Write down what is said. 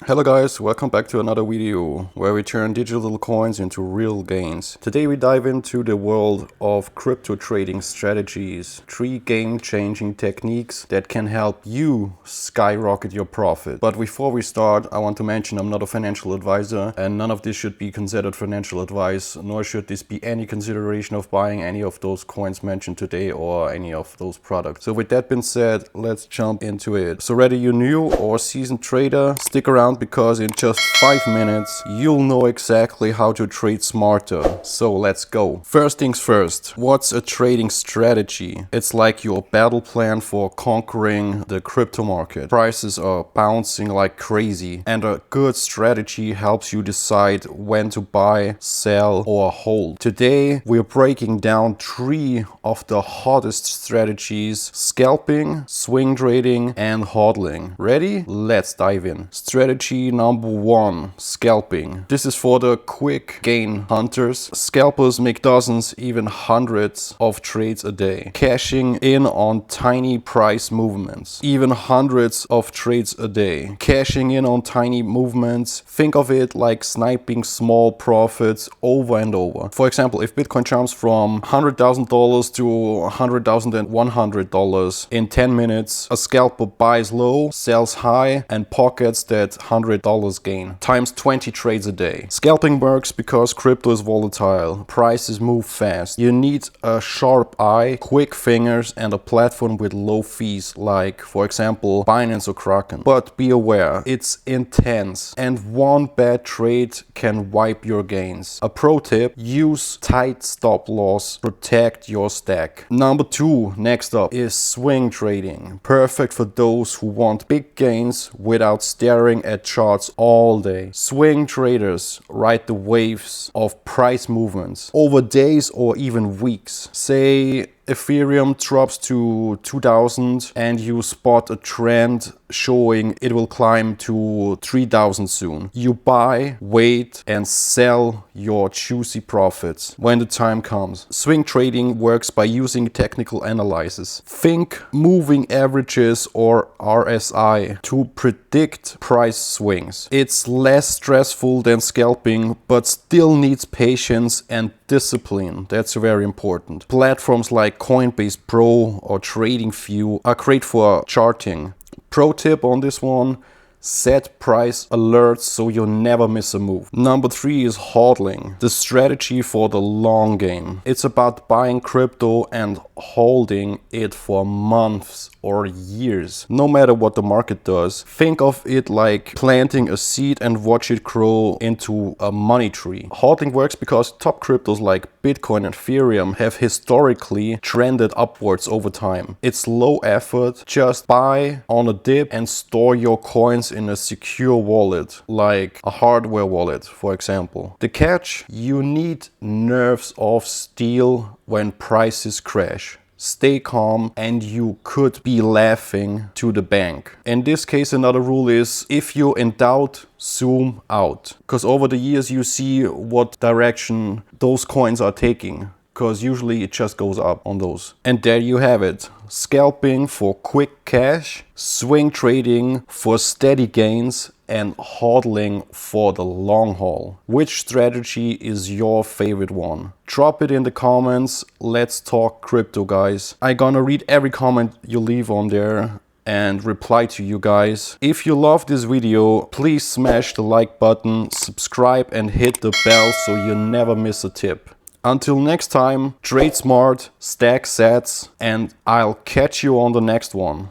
Hello guys, welcome back to another video where we turn digital coins into real gains. Today we dive into the world of crypto trading strategies, 3 game-changing techniques that can help you skyrocket your profit. But before we start, I want to mention I'm not a financial advisor and none of this should be considered financial advice, nor should this be any consideration of buying any of those coins mentioned today or any of those products. So with that being said, let's jump into it. So whether you're new or seasoned trader, stick around because in just 5 minutes you'll know exactly how to trade smarter. So let's go. First things first, what's a trading strategy? It's like your battle plan for conquering the crypto market. Prices are bouncing like crazy and a good strategy helps you decide when to buy, sell or hold. Today we're breaking down 3 of the hottest strategies: scalping, swing trading and hodling. Ready? Let's dive in. Strategy number 1, scalping. This is for the quick gain hunters. Scalpers make dozens, even hundreds of trades a day, cashing in on tiny price movements. Even hundreds of trades a day, cashing in on tiny movements. Think of it like sniping small profits over and over. For example, if Bitcoin jumps from $100,000 to $100,100 in 10 minutes, a scalper buys low, sells high and pockets that $100 gain times 20 trades a day. Scalping works because crypto is volatile, prices move fast. You need a sharp eye, quick fingers and a platform with low fees like, for example, Binance or Kraken. But be aware, it's intense and one bad trade can wipe your gains. A pro tip: use tight stop loss, protect your stack. Number 2, next up, is swing trading. Perfect for those who want big gains without staring at charts all day. Swing traders ride the waves of price movements over days or even weeks. Say Ethereum drops to 2000 and you spot a trend showing it will climb to 3000 soon. You buy, wait and sell your juicy profits when the time comes. Swing trading works by using technical analysis. Think moving averages or RSI to predict price swings. It's less stressful than scalping but still needs patience and discipline. That's very important. Platforms like Coinbase Pro or TradingView are great for charting. Pro tip on this one: set price alerts so you never miss a move. Number 3 is hodling, the strategy for the long game. It's about buying crypto and holding it for months or years, no matter what the market does. Think of it like planting a seed and watch it grow into a money tree. Hodling works because top cryptos like Bitcoin and Ethereum have historically trended upwards over time. It's low effort, just buy on a dip and store your coins in a secure wallet, like a hardware wallet, for example. The catch: you need nerves of steel when prices crash. Stay calm and you could be laughing to the bank. In this case, another rule is: if you're in doubt, zoom out. Because over the years you see what direction those coins are taking, because usually it just goes up on those. And there you have it. Scalping for quick cash, swing trading for steady gains, and hodling for the long haul. Which strategy is your favorite one? Drop it in the comments. Let's talk crypto, guys. I'm gonna read every comment you leave on there and reply to you guys. If you love this video, please smash the like button, subscribe and hit the bell so you never miss a tip. Until next time, trade smart, stack sats, and I'll catch you on the next one.